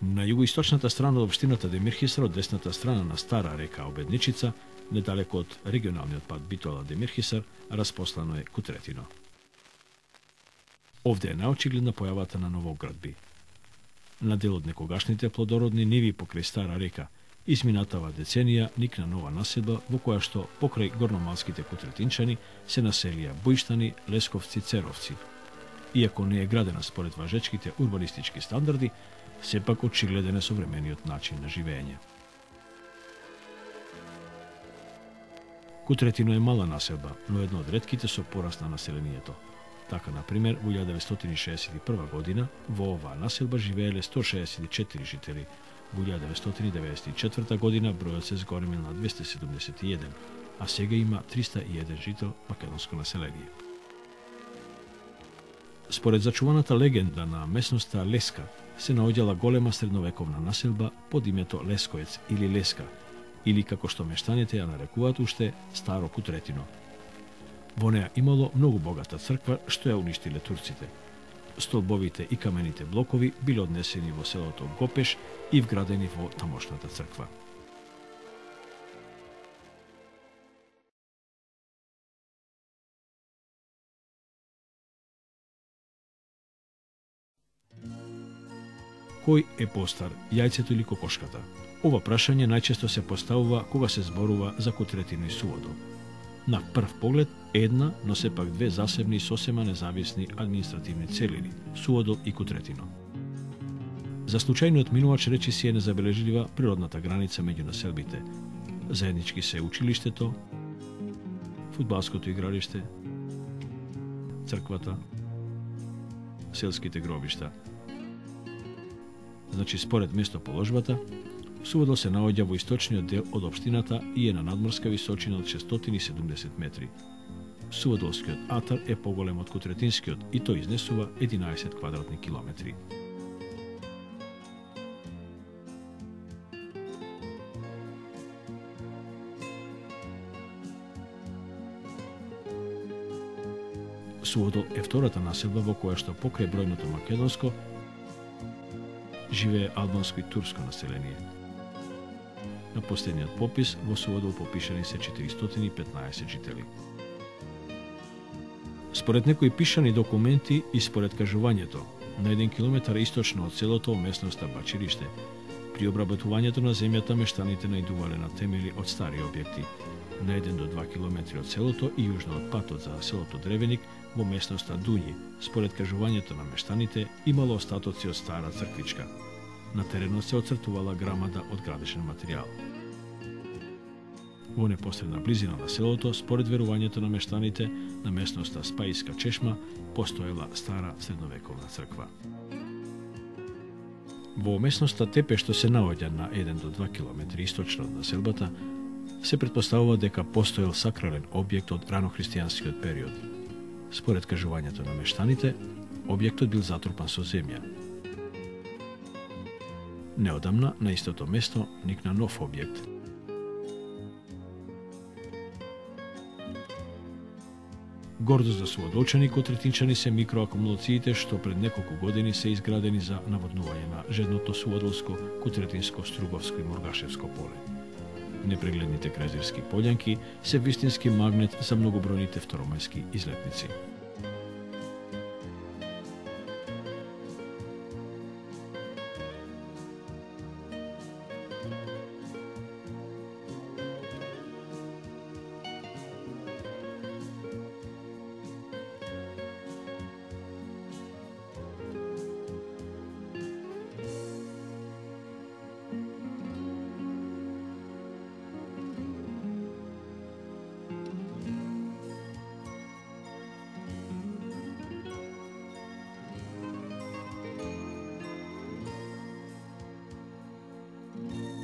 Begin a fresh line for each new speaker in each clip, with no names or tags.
На југоисточната страна од општината Демирхисар, од десната страна на стара река Обедничица, недалеко од регионалниот пат Битола-Демирхисар, распослано е Кутретино. Овде е наочигледна појавата на новоградби. На дел од некогашните плодородни ниви покрај стара река, изминатава деценија никна нова населба во која што покрај горномалските кутретинчани се населија Бујштани, Лесковци, Церовци. Иако не е градена според важечките урбанистички стандарди, сепак очигледен е современиот начин на живење. Кутретино е мала населба, но една од ретките со пораст на населението. Така, например, во 1961 година во оваа населба живееле 164 жители. Во 1994 година бројот се зголемил на 271, а сега има 301 жител македонско население. Според зачуваната легенда на местноста Леска, се наоѓала голема средновековна населба под името Лескоец или Леска, или како што мештаните ја нарекуваат уште Старо Кутретино. Во неа имало многу богата црква што ја уништиле турците. Столбовите и камените блокови биле однесени во селото Гопеш и вградени во тамошната црква. Кој е постар, јајцето или кокошката? Ова прашање најчесто се поставува кога се зборува за Кутретино и Суводол. На прв поглед една, но сепак две засебни и сосема независни административни целини – Суводол и Кутретино. За случајниот минувач речиси е незабележлива природната граница меѓу населбите. Заеднички се училиштето, фудбалското игралиште, црквата, селските гробишта. Значи, според местоположбата, Суводол се наоѓа во источниот дел од општината и е на надморска височина од 670 метри. Суводолскиот атар е поголем од Кутретинскиот и тој изнесува 11 квадратни километри. Суводол е втората населба во која што покрај бројното македонско живее албанско и турско население. На последниот попис во Суводол попишани се 415 жители. Според некои пишани документи и според кажувањето, на 1 километар источно од селото местноста Бачириште, при обработувањето на земјата мештаните најдувале на темели од стари објекти. На 1 до 2 километри од селото и јужно од патот за селото Древеник во местноста Дуњи, според кажувањето на мештаните, имало остатоци од стара црквичка. На теренот се оцртувала грамада од градишен материјал. Во непосредна близина на селото, според верувањето на мештаните, на местноста Спаиска чешма, постоела стара средновековна црква. Во местноста Тепе, што се наоѓа на 1 до 2 километри источно од населбата, се претпоставува дека постоел сакрален објект од ранохристијанскиот период. Според кажувањето на мештаните, објектот бил затрупан со земја. Неодамна, на истото место, никна нов објект. Гордост за суводолчани и кутретинчани се микроакумулациите што пред неколку години се изградени за наводнување на жедното суводолско, кутретинско, струговско и моргашевско поле. Непрегледните крајзерски полјанки се вистински магнет за многобројните второмајски излетници.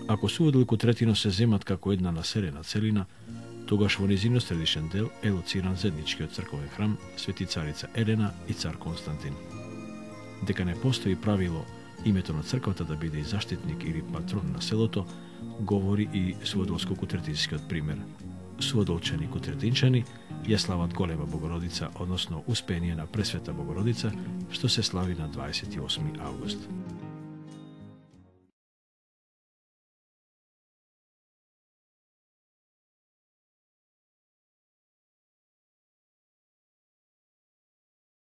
Ако Суводол и Кутретино се земат како една населена целина, тогаш во низиниот средишен дел е лоциран заедничкиот црковен храм Свети царица Елена и цар Константин. Дека не постои правило името на црквата да биде и заштитник или патрон на селото, говори и Суводолско-кутретинскиот пример. Суводолчани и кутретинчани ја слават Голема Богородица, односно Успение на Пресвета Богородица, што се слави на 28 август.